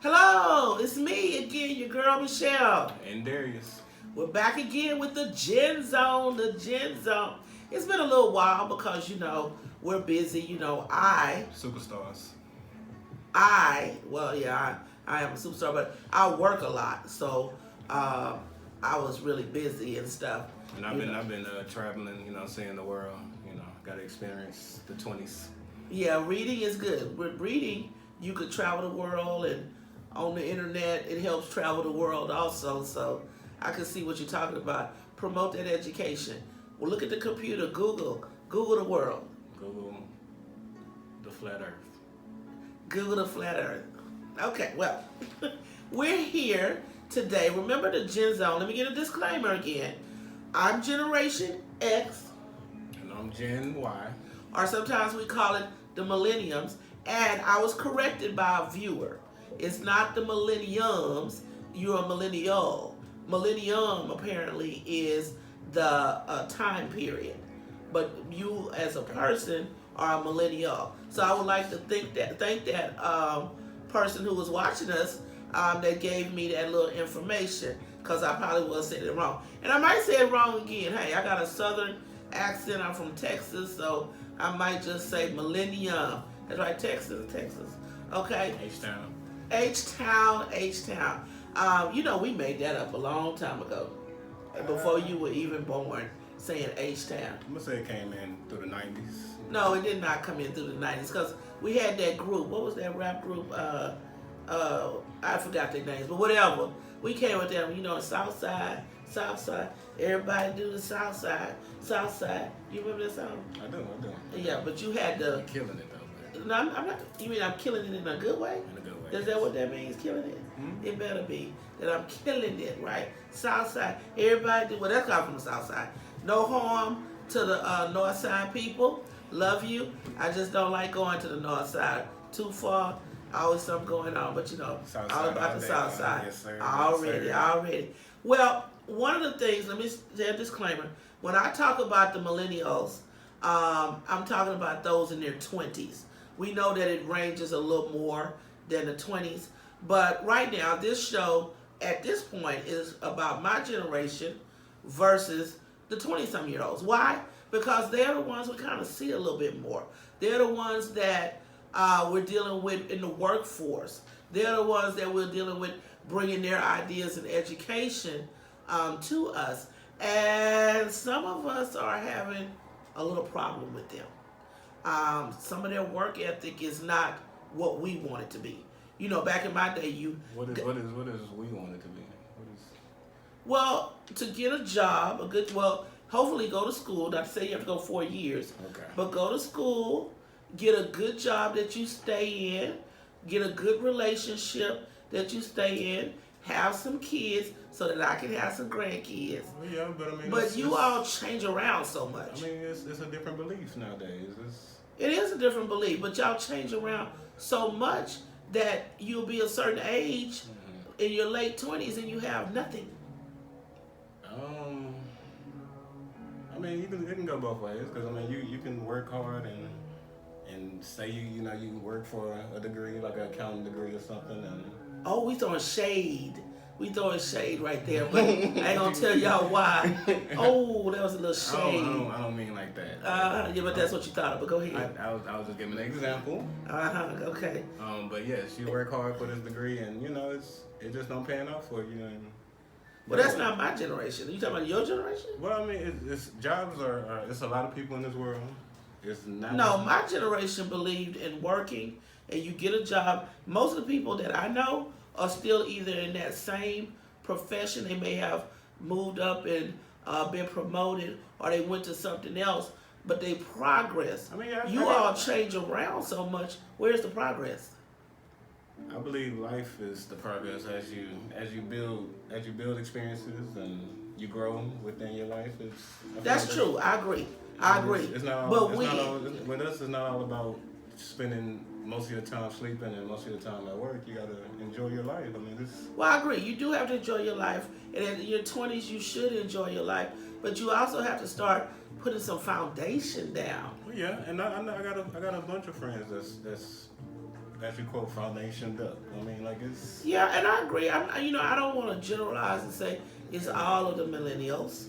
Hello, it's me again, your girl Michelle. And Darrius. We're back again with the Gen Zone. The Gen Zone. It's been a little while because we're busy. Superstars. Well, yeah, I am a superstar, but I work a lot, so I was really busy and stuff. And I've been traveling, seeing the world. Got to experience the 20s. Yeah, reading is good. With reading, you could travel the world, and on the internet, it helps travel the world also. So I can see what you're talking about. Promote that education. Well, look at the computer. Google the world. Google the flat Earth. Google the flat Earth. Okay, well, we're here today. Remember the Gen Zone. Let me get a disclaimer again. I'm Generation X, And I'm Gen Y. or sometimes we call it the Millenniums, and I was corrected by a viewer. It's not the Millenniums, you're a Millennial. Millennium apparently is the time period, but you as a person are a Millennial. So I would like to thank that person who was watching us that gave me that little information, because I probably was saying it wrong. And I might say it wrong again. Hey, I got a southern accent. I'm from Texas, so I might just say millennium. That's right, Texas. Okay? H-Town. H-Town. We made that up a long time ago. Before you were even born, saying H-Town. I'm going to say it came in through the 90s. No, it did not come in through the 90s, because we had that group. What was that rap group? I forgot their names, but whatever. We came with them, South Side. Everybody do the South Side. You remember that song? I do. Yeah, but you had the. I'm killing it, though. No, I'm not. You mean I'm killing it in a good way? In a good way. Is that what that means, killing it? Hmm? It better be that I'm killing it, right? South Side. Everybody do. Well, that's not from the South Side. No harm to the North Side people. Love you. I just don't like going to the North Side. Too far. Always something going on, but South all side about all the day, South Side. Yes, sir. Already. Well, one of the things, let me say a disclaimer. When I talk about the millennials, I'm talking about those in their 20s. We know that it ranges a little more than the 20s, but right now, this show at this point is about my generation versus the 20-some-year-olds. Why? Because they're the ones we kind of see a little bit more. They're the ones that we're dealing with in the workforce. They're the ones that we're dealing with bringing their ideas and education to us. And some of us are having a little problem with them. Some of their work ethic is not what we want it to be. Back in my day, What is we want it to be? well, to get a job, hopefully go to school. Not to say you have to go 4 years, Okay. but go to school, get a good job that you stay in, get a good relationship that you stay in, have some kids so that I can have some grandkids. Well, yeah, but I mean. But you all change around so much. I mean, it's a different belief nowadays. It is a different belief, but y'all change around so much that you'll be a certain age in your late 20s and you have nothing. I mean, it can go both ways, because I mean, you can work hard and say you work for a degree, like an accounting degree or something, and Oh, we throwing shade. We throwing shade right there, but I ain't gonna tell y'all why. Oh, that was a little shade. I don't mean like that. Yeah, but that's what you thought of. But go ahead. I was just giving an example. Okay. But yes, you work hard for this degree, and it just don't pan out for you. Well, that's not my generation. You talking about your generation? Well, I mean, it's jobs are it's a lot of people in this world. It's not. No, my generation believed in working, and you get a job. Most of the people that I know are still either in that same profession. They may have moved up and been promoted, or they went to something else, but they progress. I mean, yeah, you all change around so much. Where's the progress? I believe life is the progress as you build experiences and you grow within your life. That's true. I agree. It's not all, but with us, it's not all about spending most of your time sleeping and most of your time at work. You gotta enjoy your life. I mean, Well, I agree. You do have to enjoy your life, and in your 20s, you should enjoy your life. But you also have to start putting some foundation down. Well, yeah, and I got a bunch of friends that's as you quote, foundation up. I mean, like it's. Yeah, and I agree. I don't want to generalize and say it's all of the millennials,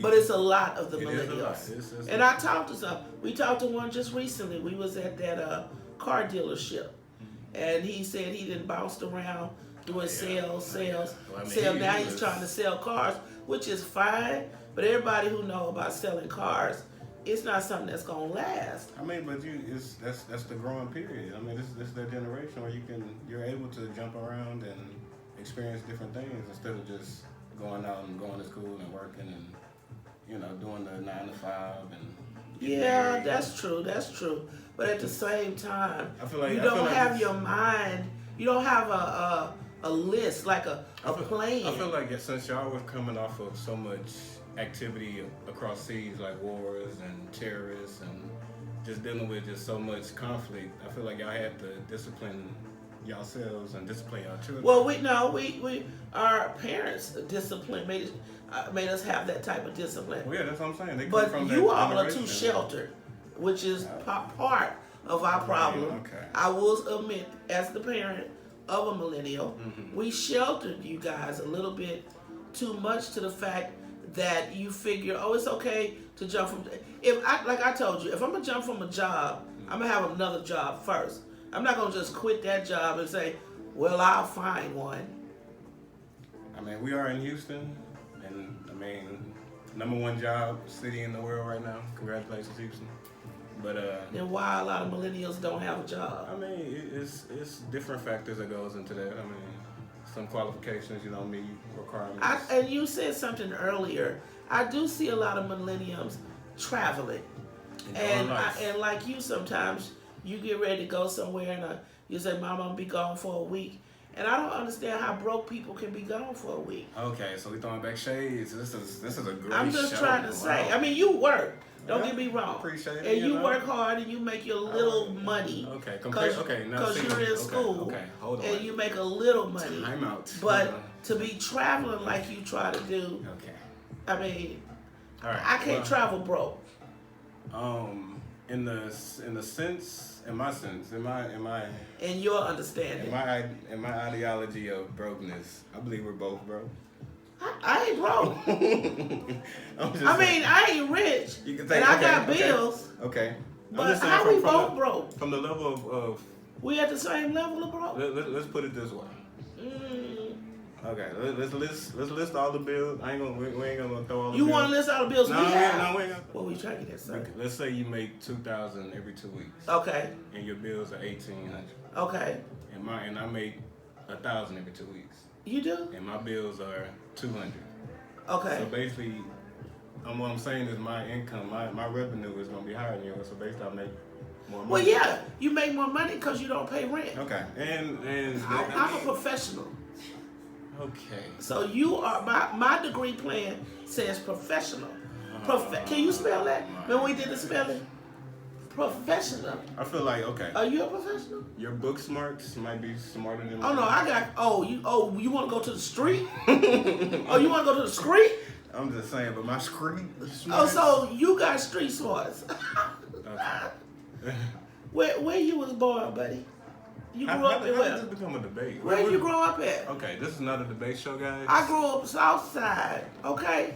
but it's a lot of the millennials. And I talked to some. We talked to one just recently. We was at that car dealership, and he said he didn't bounced around doing sales. Now he's trying to sell cars, which is fine. But everybody who know about selling cars, it's not something that's gonna last. I mean, but that's the growing period. I mean, this is that generation where you're able to jump around and experience different things instead of just going out and going to school and working and doing the 9 to 5 and. Yeah, that's true. But at the same time, I feel like you don't have your mind. You don't have a list like a plan. I feel like since y'all was coming off of so much activity across seas, like wars and terrorists, and just dealing with just so much conflict, I feel like y'all had to discipline yourselves and discipline your children. Well, we our parents discipline made us have that type of discipline. Well, yeah, that's what I'm saying. They come but from you that all are generation. too sheltered, which is part of our problem. Okay. I will admit, as the parent of a millennial, Mm-hmm. we sheltered you guys a little bit too much to the fact that you figure, oh, it's okay to jump from. Like I told you, if I'm gonna jump from a job, I'm gonna have another job first. I'm not gonna just quit that job and say, well, I'll find one. I mean, we are in Houston, and I mean, #1 job city in the world right now. Congratulations, Houston. But Then why a lot of millennials don't have a job? I mean, it's different factors that goes into that. I mean, some qualifications you don't meet, requirements. And you said something earlier. I do see a lot of millennials traveling, and like you, sometimes you get ready to go somewhere and you say, "Mom, I'm gonna be gone for a week," and I don't understand how broke people can be gone for a week. Okay, so we throwing back shades. This is a great. I'm just show. trying to say. I mean, you work. Don't get me wrong. Appreciate it. And you work hard and you make your little money. Okay, Because you're in school. Okay, hold on. And you make a little money. Time out. But to be traveling like you try to do, Okay. I mean, All right. I can't travel broke. In my sense, In your understanding. in my ideology of brokenness, I believe we're both broke. I ain't broke. I ain't rich. You can and I got bills. Okay. But how we both broke? From the level of we at the same level of broke? let's put it this way. Mm. Okay, let's list all the bills. We ain't gonna throw all the You bills. want to list all the bills No, we have? no, we ain't gonna. What we trying to get that, sir? Let's say you make $2,000 every 2 weeks. Okay. And your bills are $1,800. Okay. And I make $1,000 every 2 weeks. You do? And my bills are $200. Okay. So basically, what I'm saying is my income, my revenue is gonna be higher than yours. So basically, I make more money. Well, yeah, you make more money because you don't pay rent. Okay. And I'm a professional. Okay. So you are my degree plan says professional. Can you spell that? When we did the spelling, professional. I feel like Are you a professional? your book smarts might be smarter than Oh mine. no, I got. You want to go to the street? You want to go to the street? I'm just saying, but my street Oh, smarts. so you got street smarts. Okay. Where you was born, buddy? You grew up in How did where? this become a debate? Where did you grow up at? Okay, this is not a debate show, guys. I grew up South Side. Okay.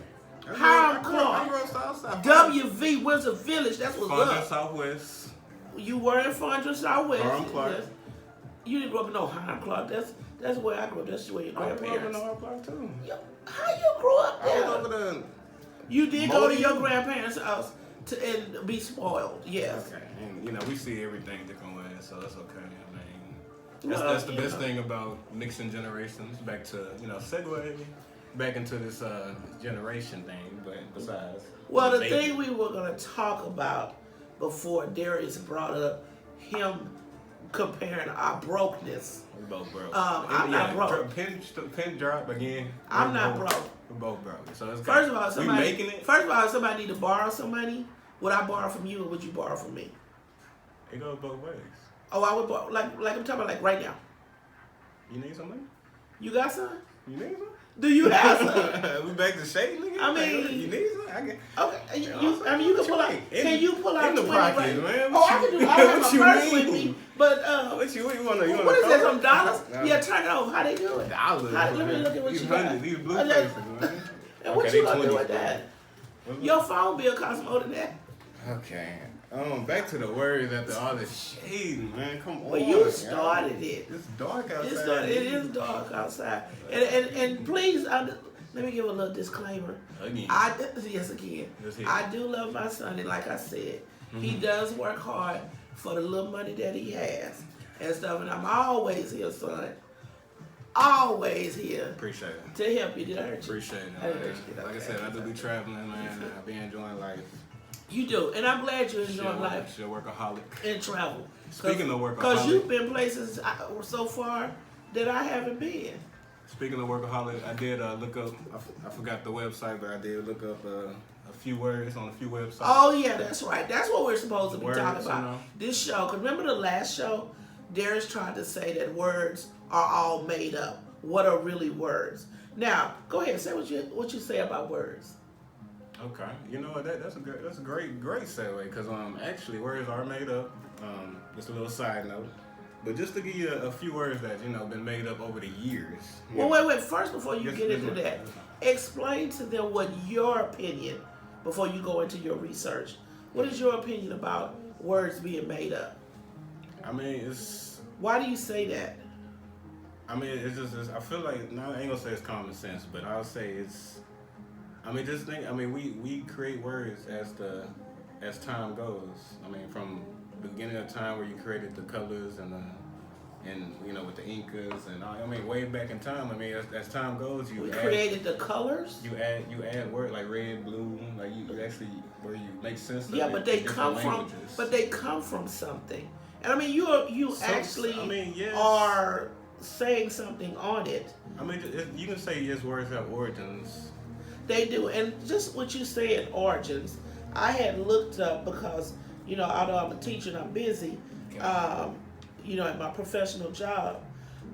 I Hiram grew up Clark. Southside. WV, where's the village? That's what's Fonda up. Southwest. You were in Fondra Southwest. Hiram Clark. Yes. You didn't grow up in no Hiram Clark. That's where I grew up. That's where your I grew up in grandparents. Hiram Clark too. How you grew up I was there? over there. You did go to Mobile. your grandparents' house and be spoiled. Yes. Okay, and we see everything different ways, so that's okay. I mean, Well, that's the best thing about mixing generations. Back to segue back into this generation thing, but besides. Well, the debate. thing we were going to talk about before Darrius brought up him comparing our brokenness. We both broke. I'm not broke. Pin drop again. I'm not broke. We're both broke. So it's First of all, we making it. if somebody need to borrow some money, would I borrow from you or would you borrow from me? It goes both ways. Oh, I would borrow, like I'm talking about like right now. You need some money? You got some? You need some? Do you have some? We back to shade, nigga? I mean, you need some? Okay, You you can pull out. Can you pull out in the 20 pocket, right? man? Oh, I can do. I have my What you purse with mean? me, but What you wanna? You what is that? Some dollars? No. Yeah, turn it over. How they do it? Dollars. Let me look at what These you got. hundreds, these blue Okay. faces, man. And what Okay, you they gonna do 20s, with that? man. Your phone bill costs more than that. Okay. Back to the words after all this shading, man. Come on. Well, you started it. It's dark outside. It is dark outside. And please, let me give a little disclaimer. Again. Yes, again. Let's hear it. I do love my son, and like I said, he does work hard for the little money that he has and stuff. And I'm always here, son. Always here Appreciate it. to help you. Did I hurt you? Appreciate it. I didn't hurt you. Like I said, I do be traveling, man. I be enjoying life. You do, and I'm glad you're enjoying life She's a workaholic. and travel. Speaking of workaholic. Because you've been places so far that I haven't been. Speaking of workaholic, I did look up. I forgot the website, but I did look up a few words on a few websites. Oh yeah, that's right. That's what we're supposed to be Words, talking about. you know. This show. Because remember the last show, Darrius tried to say that words are all made up. What are really words? Now, go ahead. Say what you say about words. Okay, you know what? That's a great segue because actually words are made up. Just a little side note, but just to give you a few words that been made up over the years. Well, wait. First, before you get into that, explain to them what your opinion before you go into your research. What is your opinion about words being made up? I mean, it's. Why do you say that? I mean, it's just. I feel like I ain't gonna say it's common sense, but I'll say it's. I mean, just think. I mean, we create words as time goes. I mean, from the beginning of time where you created the colors and with the Incas and all, I mean, way back in time. I mean, as time goes, We created the colors. You add words like red, blue, like you actually where you make sense of Yeah, it, but they the come different from. languages. But they come from something. And I mean, you actually yes. are saying something on it. I mean, you can say yes, words have origins. They do, and just what you said, origins. I had looked up because although I'm a teacher and I'm busy, at my professional job,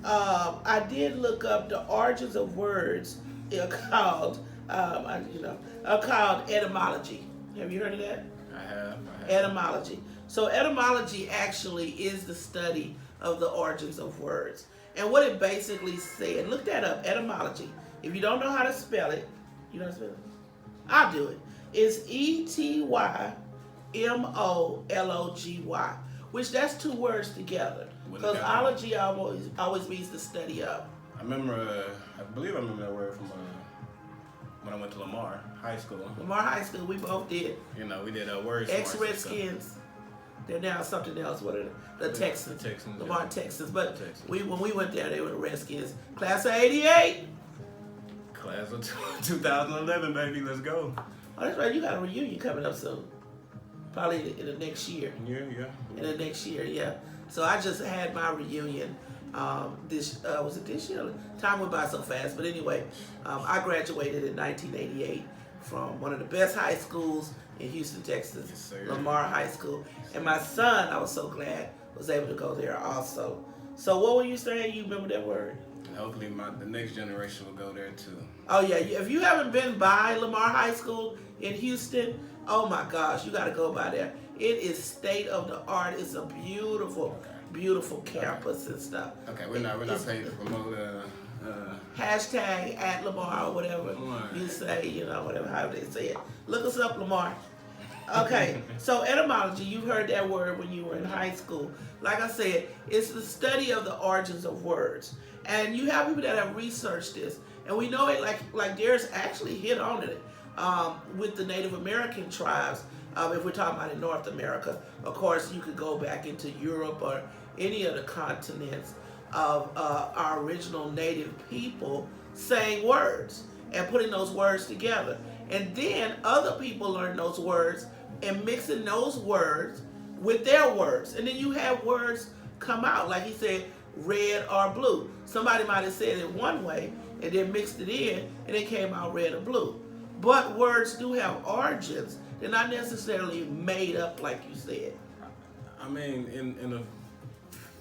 I did look up the origins of words. Called etymology. Have you heard of that? I have. Etymology. So etymology actually is the study of the origins of words. And what it basically said, look that up, etymology. If you don't know how to spell it, you know how to spell it? I'll do it. It's etymology, which that's two words together. Because ology always means the study of. I believe I remember that word from when I went to Lamar High School. Lamar High School, we both did. We did words. Ex-Redskins. They're now something else. What are the Texans? The Texans. Lamar Texans. But Texans. when we went there, they were the Redskins. Class of '88. Class of 2011, baby. Let's go. Oh, that's right. You got a reunion coming up soon. Probably in the next year. Yeah. In the next year, yeah. So I just had my reunion. Was it this year? Time went by so fast. But anyway, I graduated in 1988 from one of the best high schools in Houston, Texas, Yes, sir. Lamar High School. And my son, I was so glad, was able to go there also. So what were you saying? You remember that word? And hopefully the next generation will go there too. Oh yeah, if you haven't been by Lamar High School in Houston, oh my gosh, you got to go by there. It is state of the art. It's a beautiful, beautiful campus and stuff. Okay, we're not paid to promote. Hashtag at Lamar or whatever you say, whatever how they say it. Look us up, Lamar. Okay, so etymology, you heard that word when you were in high school. Like I said, it's the study of the origins of words. And you have people that have researched this. And we know it like Darrius actually hit on it with the Native American tribes. If we're talking about in North America, of course, you could go back into Europe or any of the continents of our original native people saying words and putting those words together. And then other people learn those words and mixing those words with their words. And then you have words come out, like he said, red or blue. Somebody might have said it one way and then mixed it in and it came out red or blue. But words do have origins. They're not necessarily made up like you said. I mean,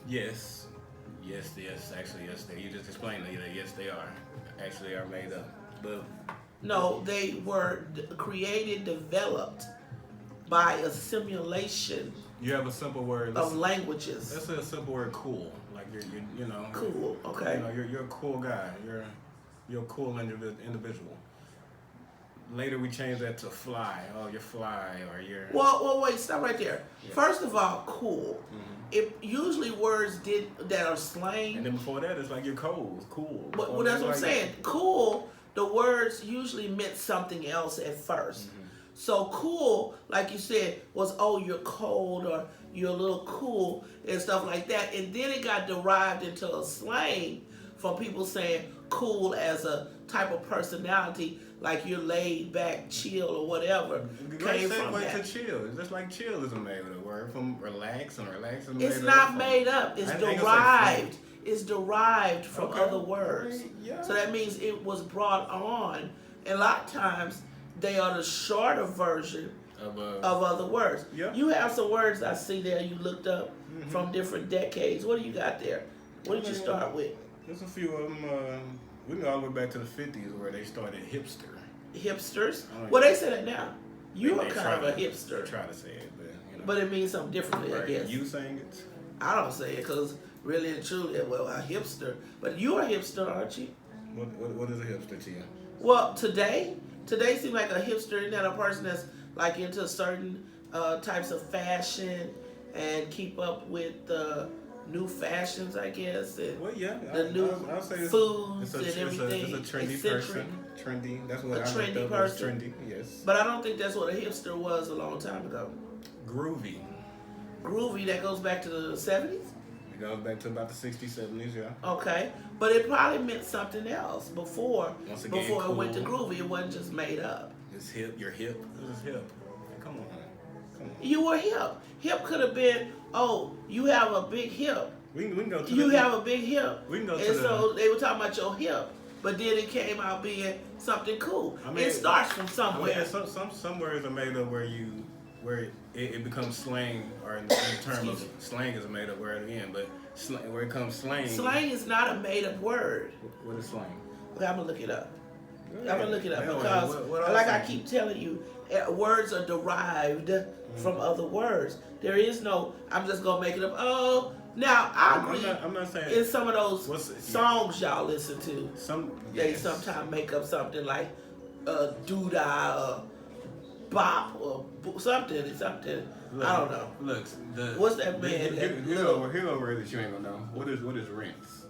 yes, actually, yes. You just explained that yes, they are made up. But No, they were created, developed by a simulation You have a simple word. of languages. Let's say a simple word, cool. Like you know. Cool. Okay. You know, you're a cool guy. You're a cool individual. Later we changed that to fly. Oh, you're fly, or you're. Well, wait, stop right there. Yeah. First of all, cool. It usually words that are slang. And then before that, it's like you're cold, cool. Well, that's what I'm saying. Cool. The words usually meant something else at first. So cool, like you said, was you're cold or you're a little cool and stuff like that. And then it got derived into a slang from people saying cool as a type of personality, like you're laid back, chill, or whatever. Came from that. To chill. It's just like chill is a made up word from relax, and relax is made It's up. not made up. It's derived. It's derived from other words. Yeah. So that means it was brought on. And a lot of times they are the shorter version of other words. Yeah. You have some words I see there you looked up from different decades. What do you got there? What did you start with? There's a few of them. We can go all the way back to the 50s where they started hipster. Hipsters? Oh, Well, yeah. they said it now. You are kind of a hipster. They try to say it, but you know. But it means something differently, I guess. You saying it? I don't say it because really and truly, well, a hipster. But you're a hipster, aren't you? What is a hipster to you? Well, today seems like a hipster isn't that a person that's like into certain types of fashion and keep up with the new fashions, I guess. And Well, yeah. I'll say foods and everything. It's a trendy eccentric. person. Trendy. That's what A I trendy looked up person. was trendy. Yes. But I don't think that's what a hipster was a long time ago. Groovy. Groovy, that goes back to the 70s? It goes back to about the 60s, 70s, yeah. Okay. But it probably meant something else before Cool. it went to groovy. It wasn't just made up. It's hip. You're hip. It's hip. Come on. You were hip. Hip could have been, you have a big hip. We can go to You have a big hip. We can go and to so they were talking about your hip. But then it came out being something cool. I mean, it starts from somewhere. Some words are made up where it becomes slang, or in terms of slang is a made up word again, but where it comes slang. Slang is not a made up word. What is slang? Okay, I'm gonna look it up. Yeah. I'm gonna look it up Anyway, because, what like else? I keep telling you, words are derived from other words. There is no, I'm just gonna make it up. Oh, now I agree. I'm not saying in some of those songs y'all listen to, they yes. sometimes make up something like doodah or bop or something. Look, I don't know. Look, What's that man? Here a word that you ain't gonna know. What is rinse?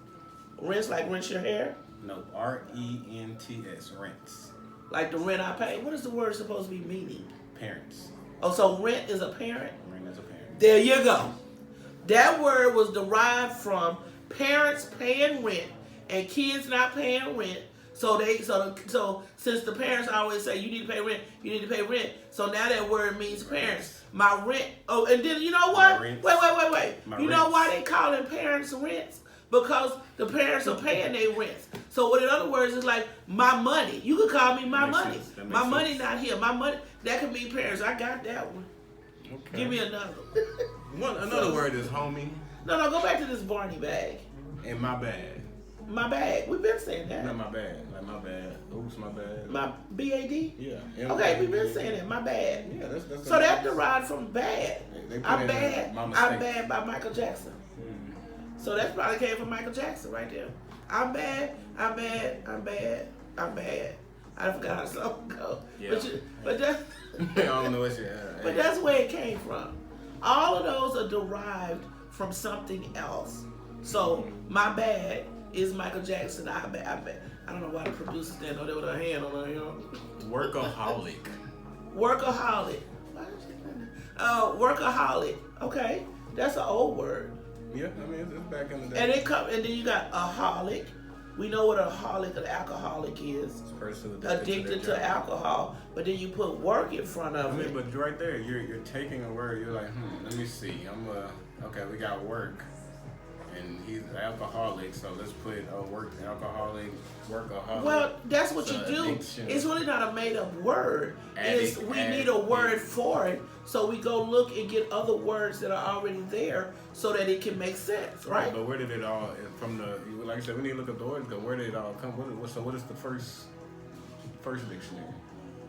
Rinse, like rinse your hair? No, RENTS, rinse. Like the rent I pay? What is the word supposed to be meaning? Parents. Oh, so rent is a parent? Rent is a parent. There you go. That word was derived from parents paying rent and kids not paying rent. So since the parents always say you need to pay rent, so now that word means parents. My rent. Oh, and then you know what? Wait. You know why they call them parents rents? Because the parents are paying their rents. So in other words, it's like my money. You could call me my money. My money not here. My money, that could be parents. I got that one. Okay. Give me another. Another word is homie. No, go back to this Barney bag. And my bad. My bag. We've been saying that. Not my bad. Like my bad. Oops, my bad. My B-A-D? Yeah. Okay, we've been saying that. My bad. Yeah, that's so that derived from bad. I'm bad. My I'm mistake. bad by Michael Jackson. So that probably came from Michael Jackson right there. I'm bad. I forgot how the song go. Yeah. But that's I don't know what you but that's where it came from. All of those are derived from something else. So my bad is Michael Jackson. I bet. I don't know why the producers stand over there with a hand on her, Workaholic. Workaholic. Workaholic. Okay, that's an old word. Yeah, I mean it's back in the day. And then you got a holic. We know what an alcoholic is. It's a person addicted to alcohol, but then you put work in front of it. But right there, you're taking a word. You're like, let me see. Okay. We got work, and he's an alcoholic. So let's put workaholic. Well, that's what you do. Addiction. It's really not a made-up word. We need a word for it. So we go look and get other words that are already there so that it can make sense, right? But where did it all like I said, we need to look at the words. Where did it all come? What is the first first dictionary?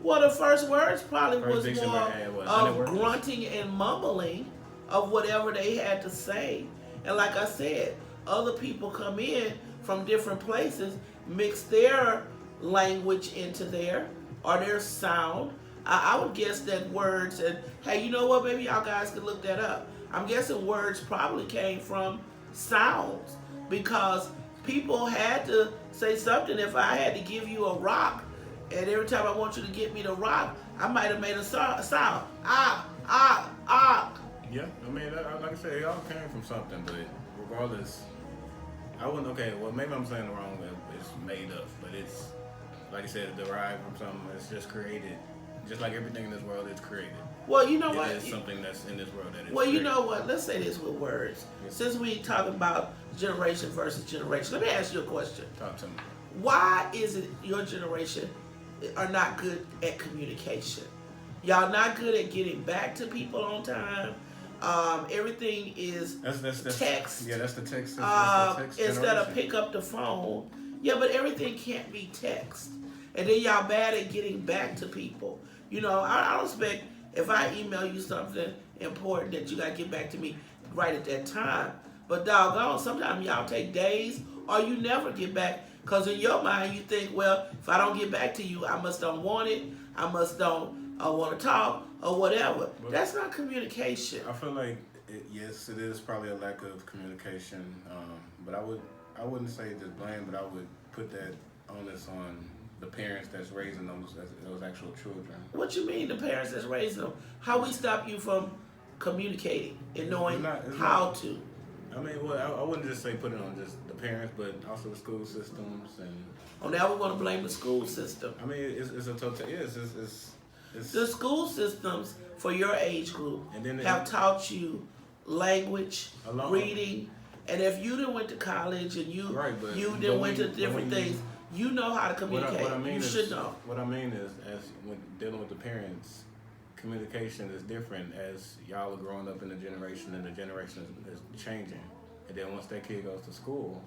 Well, the first words probably First was dictionary more had what, of 100 words? grunting and mumbling of whatever they had to say. And like I said, other people come in from different places, mix their language into there or their sound. I would guess that words, and hey, you know what? Maybe y'all guys could look that up. I'm guessing words probably came from sounds because people had to say something. If I had to give you a rock, and every time I want you to get me to rock, I might have made a sound. Ah, ah, ah. Yeah, I mean, like I said, it all came from something, but regardless, I wouldn't, okay, well, maybe I'm saying it wrong, it's made up, but it's, like I said, derived from something, it's just created. Just like everything in this world is created. Well, you know what? It is something that's in this world that is Well, you created. know what? Let's say this with words. Yes. Since we talking about generation versus generation, let me ask you a question. Talk to me. Why is it your generation are not good at communication? Y'all not good at getting back to people on time. Everything is That's text. Yeah, that's the text. Instead That's the text of generation. pick up the phone. Yeah, but everything can't be text. And then y'all bad at getting back to people. You know, I don't expect if I email you something important that you gotta get back to me right at that time. But doggone, sometimes y'all take days or you never get back. Because in your mind you think, well, if I don't get back to you, I must don't want it. I must don't want to talk or whatever. But that's not communication. I feel like, yes, it is probably a lack of communication. But I wouldn't say just blame, but I would put that onus on the parents that's raising those actual children. What you mean the parents that's raising them? How we stop you from communicating and knowing how to? I mean, well, I wouldn't just say put it on just the parents, but also the school systems and. Oh, now we're going to blame the school system. I mean, it's a total. Yes, it's the school systems for your age group and then have taught you language, reading, and if you done went to college and you done went to different things, you know how to communicate. What I mean you should know. What I mean is, as when dealing with the parents, communication is different as y'all are growing up in the generation and the generation is changing. And then once that kid goes to school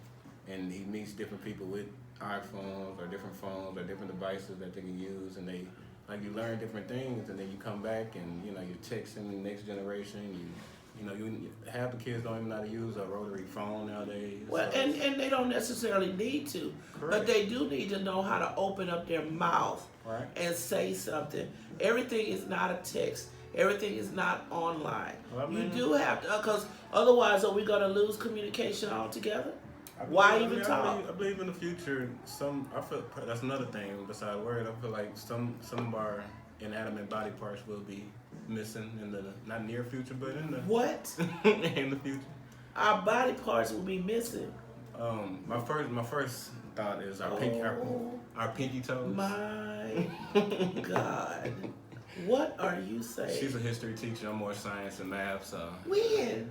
and he meets different people with iPhones or different phones or different devices that they can use, and they like you learn different things, and then you come back and you're texting the next generation. You half the kids don't even know how to use a rotary phone nowadays. Well, so and they don't necessarily need to, but they do need to know how to open up their mouth and say something. Everything is not a text. Everything is not online. Well, I mean, you do have to, because otherwise, are we going to lose communication altogether? Why even talk? I believe in the future. I feel that's another thing besides words. I feel like some of our inanimate body parts will be missing in the not near future, but in the what? in the future. Our body parts will be missing. My first thought is our pinky toes. My God. What are you saying? She's a history teacher. I'm more science and math, so. When?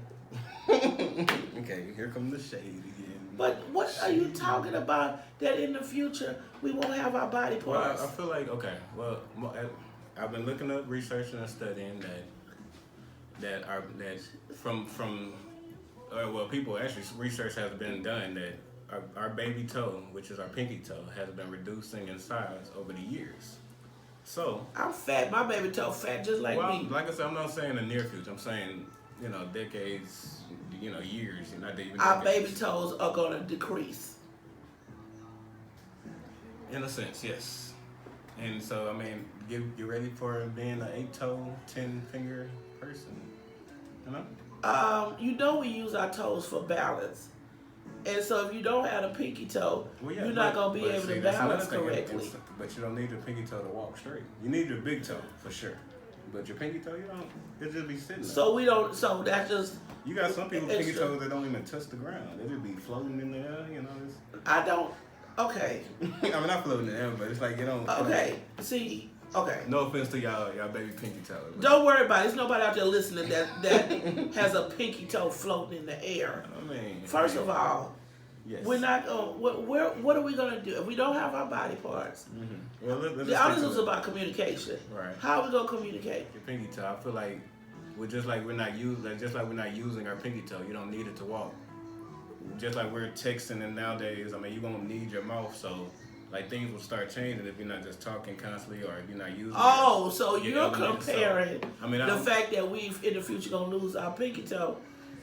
Okay, here comes the shade again. But what are you talking about that in the future we won't have our body parts? Well, I feel like, I've been looking up, researching, and studying people actually, research has been done that our baby toe, which is our pinky toe, has been reducing in size over the years. So I'm fat. My baby toe fat just like me. Like I said, I'm not saying the near future. I'm saying decades, years. Not even our decades. baby toes are gonna decrease. In a sense, yes. And so, I mean, get ready for being an 8-toe, 10-finger person. We use our toes for balance. And so if you don't have a pinky toe, you're not going to be able to balance correctly. But you don't need your pinky toe to walk straight. You need your big toe, for sure. But your pinky toe, you don't. It'll just be sitting there. So that's just... You got some people with pinky toes that don't even touch the ground. They just be floating in the air, I don't... Okay. I mean, not floating in the air, but it's like you don't... Okay. See... Okay. No offense to y'all baby pinky toe. Don't worry about it. There's nobody out there listening that has a pinky toe floating in the air. I mean... First of all, yes. We're not going... What are we going to do? If we don't have our body parts... Mm-hmm. Well, the honest was about communication. Right. How are we going to communicate? Your pinky toe, I feel like we're not using our pinky toe, you don't need it to walk. Just like we're texting and nowadays, I mean, you're going to need your mouth, so like things will start changing if you're not just talking constantly or if you're not using. Oh, so your you're elements. comparing So, I mean, the fact that we in the future gonna lose our pinky toe,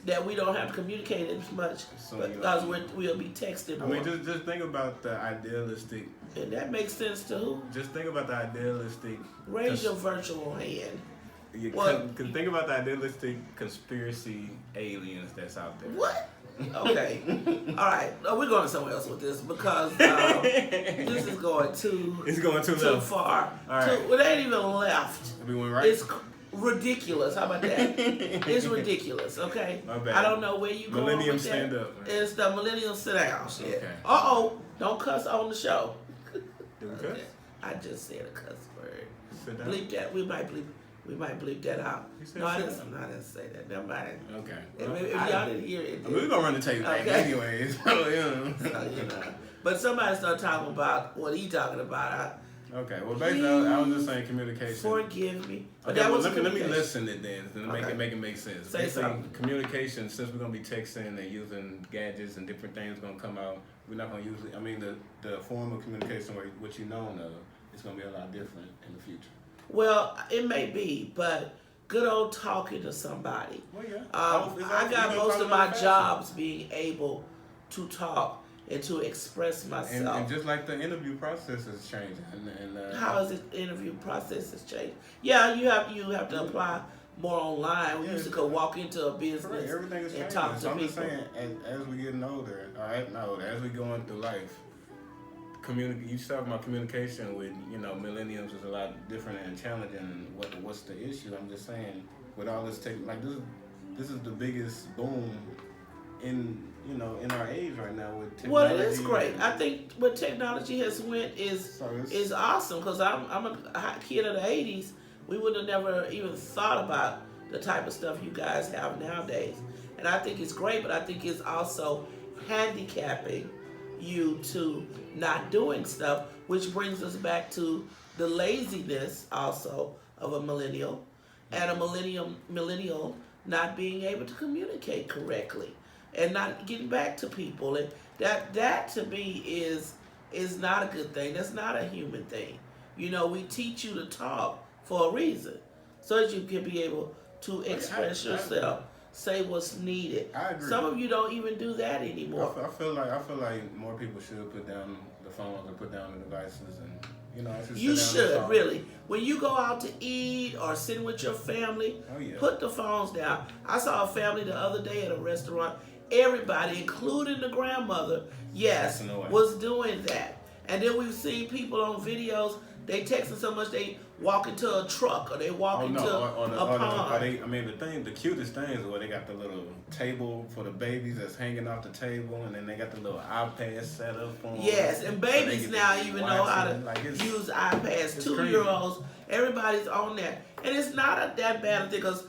that we don't have to communicate as much because we'll be texting more. I mean, just think about the idealistic. And that makes sense to who? Just think about the idealistic. Raise your virtual hand. Think about the idealistic conspiracy aliens that's out there. What? Okay. All right. We're going somewhere else with this because this is going too far. All right. It ain't even left. We went right. It's ridiculous. How about that? It's ridiculous. Okay. My bad. I don't know where you going Millennium with that. stand up. Man. It's the Millennial sit down shit. Okay. Don't cuss on the show. Did we cuss? I just said a cuss word. Sit down. Bleep that. We might bleep that out. No, I didn't say that. Never mind. Okay. If y'all didn't hear it, we're gonna run the tape back anyways. So, But somebody started talking about what he talking about. Okay. Well, basically, I was just saying communication. Forgive me. But Okay, that was let me listen it then, Okay. make it make sense. Say something. Communication, since we're gonna be texting and using gadgets and different things gonna come out, we're not gonna use it. I mean, the form of communication, what you know of, it's gonna be a lot different in the future. Well, it may be, but good old talking to somebody. Well, yeah. I got most of my jobs being able to talk and to express myself. And just like the interview process is changing. How is the interview process has changed? Yeah, you have to apply more online. We used to go walk into a business everything is and changing. talk to so I'm people. just saying, as we getting older, as we going through life, you talk about communication with millennials is a lot different and challenging. What's the issue? I'm just saying, with all this this is the biggest boom in our age right now with technology. Well, it is great. I think what technology has went is awesome because I'm a kid of the '80s. We would have never even thought about the type of stuff you guys have nowadays, and I think it's great. But I think it's also handicapping you to not doing stuff, which brings us back to the laziness also of a millennial, and a millennial not being able to communicate correctly and not getting back to people, and that to me is not a good thing. That's not a human thing. We teach you to talk for a reason, so that you can be able to express yourself. Say what's needed. I agree. Some of you don't even do that anymore. I feel like more people should put down the phones and put down the devices, and you should really. When you go out to eat or sit with your family, put the phones down. I saw a family the other day at a restaurant. Everybody, including the grandmother, was doing that. And then we've seen people on videos. They texting so much they walk into a truck or they walk into a pond. The cutest thing is where they got the little table for the babies that's hanging off the table, and then they got the little iPad set up for them. Yes, and babies now even know how to use iPads. 2-year-olds, everybody's on that. And it's not that bad a thing because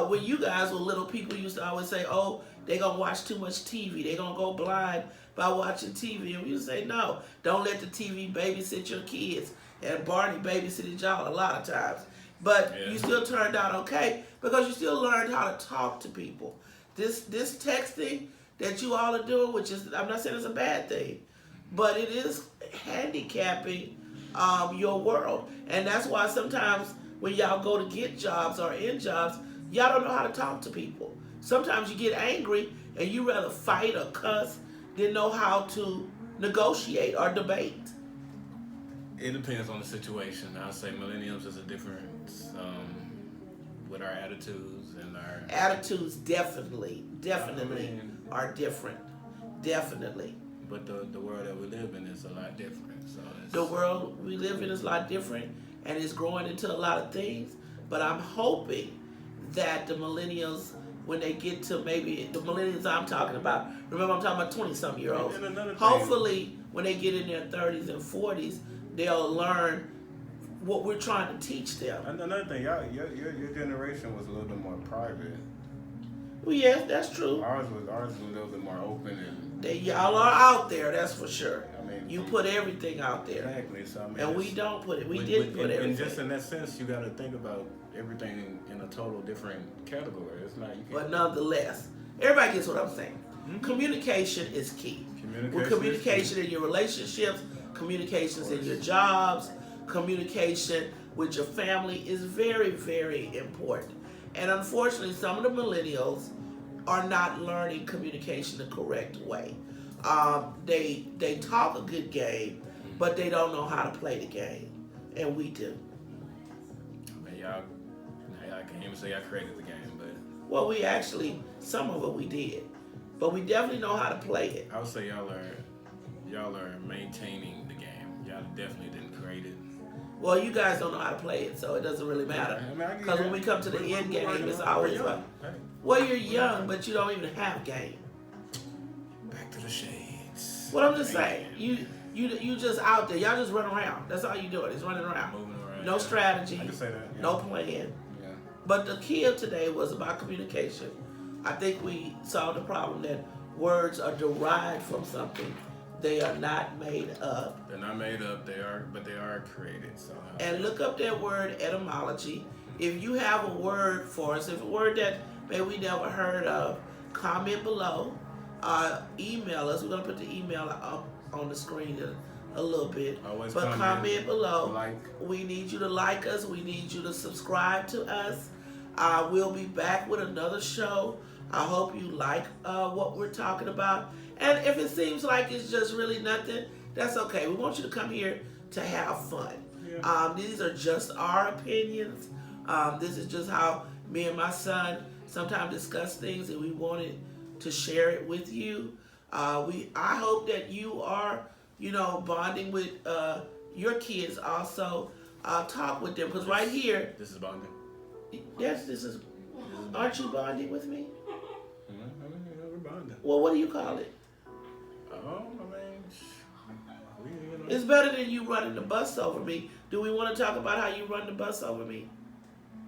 when you guys were little, people used to always say, oh, they're going to watch too much TV. They're going to go blind by watching TV. And we used to say, no, don't let the TV babysit your kids. And Barney babysitted y'all a lot of times. But you still turned out okay because you still learned how to talk to people. This texting that you all are doing, which is, I'm not saying it's a bad thing, but it is handicapping your world. And that's why sometimes when y'all go to get jobs or in jobs, y'all don't know how to talk to people. Sometimes you get angry and you rather fight or cuss than know how to negotiate or debate. It depends on the situation. I'll say millennials is a difference with our attitudes and our... Attitudes definitely are different. Definitely. But the world that we live in is a lot different. So the world we live in is a lot different and it's growing into a lot of things. But I'm hoping that the millennials, when they get to maybe the millennials I'm talking about, remember I'm talking about 20-something-year-olds. Hopefully when they get in their 30s and 40s, they'll learn what we're trying to teach them. Another thing, your generation was a little bit more private. Well, yes, that's true. Ours was a little bit more open and. Y'all are out there, that's for sure. I mean, you put everything out there. Exactly. So and we don't put it. We didn't put everything. And just in that sense, you got to think about everything in a total different category. It's not. But nonetheless, everybody gets what I'm saying. Mm-hmm. Communication is key. Communication in your relationships, Communications in your jobs, communication with your family is very, very important. And unfortunately, some of the millennials are not learning communication the correct way. They talk a good game, but they don't know how to play the game, and we do. I mean, y'all can't even say I created the game, but Well, we actually, some of it we did, but we definitely know how to play it. I would say y'all are maintaining the game. Y'all definitely didn't create it. Well, you guys don't know how to play it, so it doesn't really matter. Because when we come to the end game, it's always like, well, you're young, but you don't even have game. Back to the shades. What I'm just saying, you just out there. Y'all just run around. That's all you doing is running around. Moving around. No strategy. I can say that. Yeah. No plan. Yeah. But the key of today was about communication. I think we solved the problem that words are derived from something. They are not made up. They're not made up. They are created. So. And look up that word etymology. If you have a word for us, if a word that maybe we never heard of, comment below. Email us. We're gonna put the email up on the screen in a little bit. Always but comment below. Like. We need you to like us. We need you to subscribe to us. We'll be back with another show. I hope you like what we're talking about. And if it seems like it's just really nothing, that's okay. We want you to come here to have fun. Yeah. These are just our opinions. This is just how me and my son sometimes discuss things, and we wanted to share it with you. I hope that you are, bonding with your kids also. Talk with them, because right here. This is bonding. Yes, this is. Aren't you bonding with me? We're bonding. Well, what do you call it? It's better than you running the bus over me. Do we want to talk about how you run the bus over me?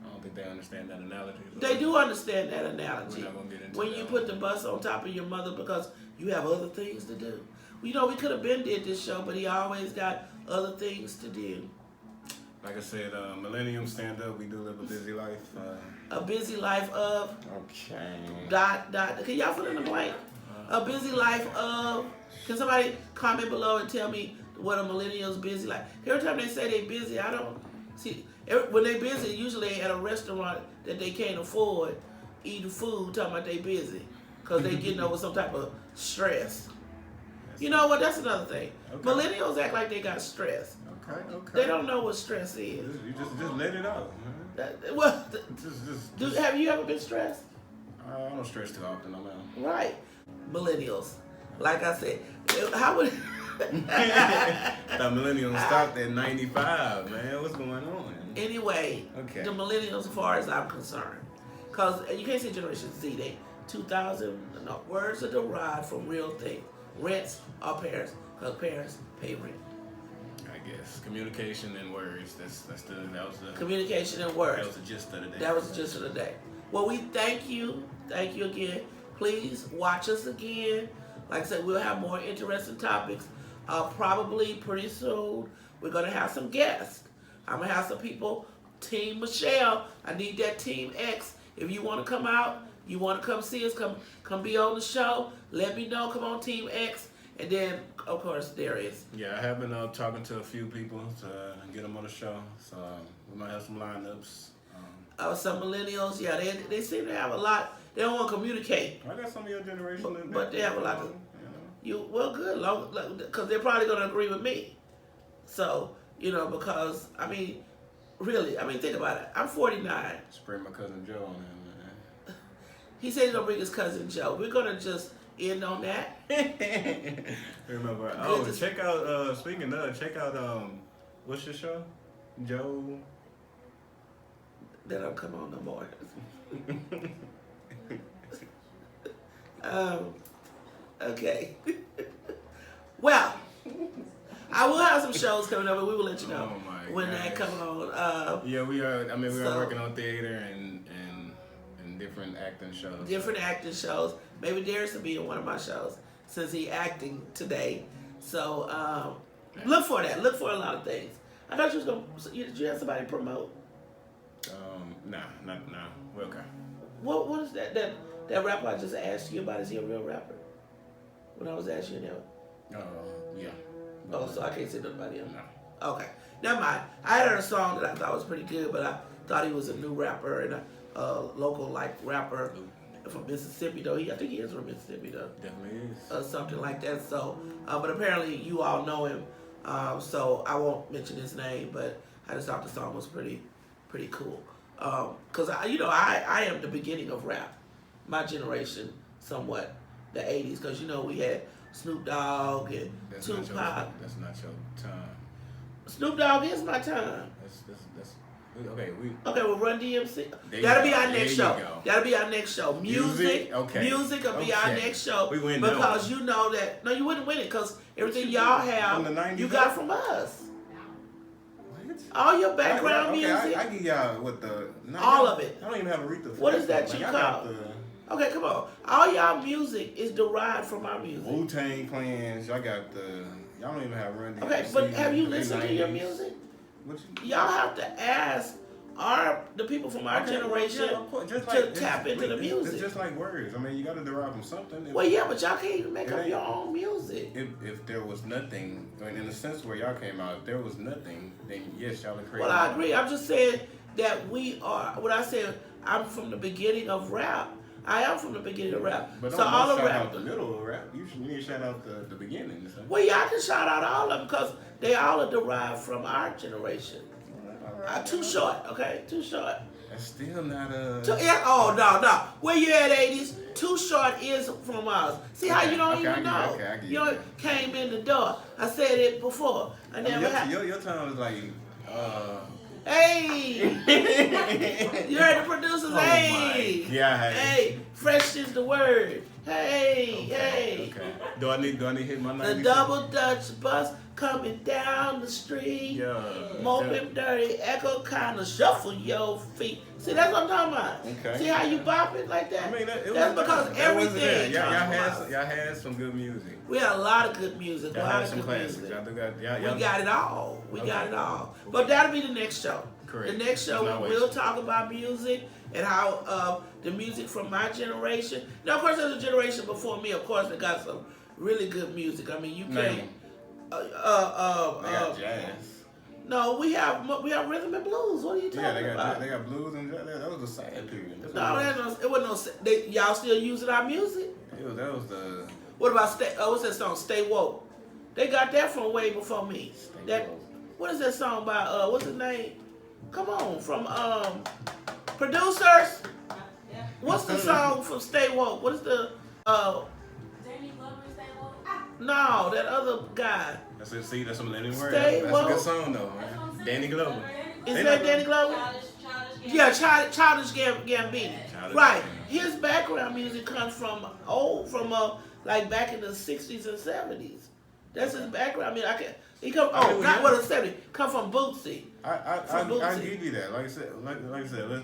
I don't think they understand that analogy. They do understand that analogy. We're not gonna get into when that you one. put the bus on top of your mother because you have other things to do. We could have been did this show, but he always got other things to do. Like I said, Millennium stand up. We do live a busy life. A busy life of. Okay. Dot. Can y'all fill in the blank? A busy life of. Can somebody comment below and tell me what a millennial's busy life? Every time they say they busy, I don't see. When they busy, usually at a restaurant that they can't afford, eating food, talking about they busy, because they getting over some type of stress. You know what? That's another thing. Okay. Millennials act like they got stress. Okay. They don't know what stress is. You just let it out. Have you ever been stressed? I don't stress too often. I'm out. Right. Millennials. Like I said, how would... The millennials stopped at 95, man. What's going on? Anyway, okay. The millennials, as far as I'm concerned, because you can't say Generation Z, they 2000, no, words are derived from real things. Rents are parents, because parents pay rent. I guess communication and words. That was the communication and words. That was the gist of the day. That was the gist of the day. Well, we thank you again. Please watch us again. Like I said, we'll have more interesting topics. Probably pretty soon. We're gonna have some guests. I'm gonna have some people. Team Michelle. I need that Team X. If you want to come out, you want to come see us, come be on the show. Let me know. Come on, Team X. And then, of course, Darrius. Yeah, I have been talking to a few people to get them on the show. So we might have some lineups. Some millennials, yeah, they seem to have a lot. They don't want to communicate. I got some of your generation in there. But they have a lot of. Well, good, because they're probably going to agree with me. So, because, really, think about it. I'm 49. Bring my cousin Joe on him, man. He said he's going to bring his cousin Joe. We're going to just end on that. Remember, check out, speaking of, check out, what's your show? Joe? That don't come on no more. Okay. Well, I will have some shows coming up, and we will let you know when that comes on. Yeah, we are. We are working on theater and different acting shows. Different acting shows. Maybe Darrius will be in one of my shows since he's acting today. So look for that. Look for a lot of things. I thought you was gonna. Did you have somebody promote? Nah, not now. Well, okay. What is that rapper I just asked you about? Is he a real rapper? When I was asking you that. Yeah. Oh, so I can't say nothing about him. No. Okay, never mind. I heard a song that I thought was pretty good, but I thought he was a new rapper and a local like rapper from Mississippi though. I think he is from Mississippi though. Definitely is. Something like that. So, but apparently you all know him. So I won't mention his name, but I just thought the song was pretty cool. Cause I am the beginning of rap, my generation, somewhat the '80s. Cause we had Snoop Dogg and Tupac. That's not your time. Snoop Dogg is my time. That's okay. Well, Run DMC. That'll be our next show. That'll be our next show. Music will be our next show. We win because you know that. No, you wouldn't win it because everything y'all have, from the 90s you got from us. What? All your background music. I give y'all what the. All of it. I don't even have Aretha. What is that you call? Okay, come on. All y'all music is derived from our music. Wu-Tang Clans. Y'all got the. Y'all don't even have Run DMC. Okay, but have you listened to your music? Y'all have to ask the people from our generation to tap into the music. It's just like words. I mean, you got to derive from something. Well, yeah, but y'all can't even make up your own music. If there was nothing, I mean, in the sense where y'all came out, if there was nothing, then yes, y'all would create. Well, I agree. I'm just saying that we are. When I say I'm from the beginning of rap, I am from the beginning of rap. But so don't all the shout rap out the middle of rap. You need to shout out the beginning. So. Well, yeah, I can shout out all of them because they all are derived from our generation. Too short, okay? Too short. That's still not a. Oh no. Where you at, 80s? Too short is from us. See how you don't even know? You came in the door. I said it before. Your time is like. Hey! You heard the producers? Hey! Yeah. Hey! Fresh is the word. Hey! Okay. Do I need to hit my 90s? The double Dutch bus coming down the street. Yeah. Moping dirty, echo kind of shuffle your feet. See, that's what I'm talking about. Okay. See how you bop it like that? I mean, that's because everything. Y'all had some good music. We had a lot of good music. Y'all had some classics. We got it all. We got it all. But that'll be the next show. Correct. The next show we'll talk about music and how the music from my generation. Now, of course, there's a generation before me. Of course, that got some really good music. I mean, you can't. They got jazz. No, we have rhythm and blues. What are you talking about? They got blues and jazz. That was the sad period. It wasn't no. Y'all still using our music? That was the. What about what's that song? Stay Woke. They got that from way before me. What is that song by what's his name? Come on, from producers. What's the song from Stay Woke? What is the No, that other guy. That's some Millennial word. That's a good song though, man. Danny Glover. Is that Danny Glover? Yeah, Childish Gambino. Right. His background music comes from like back in the 60s and 70s. That's his background. I mean, he come. Not what the 70s. Come from Bootsy. I give you that. Like I said,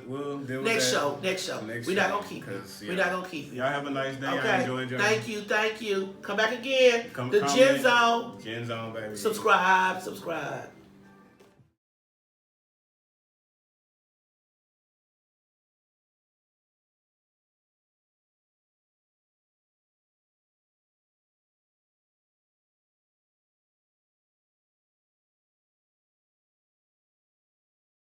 we'll deal with next that. Next show. We're not gonna keep you. We're not gonna keep you. Y'all have a nice day. Okay. I enjoyed y'all. Thank you. Come back again. Come Gen Zone. Gen Zone, baby. Subscribe.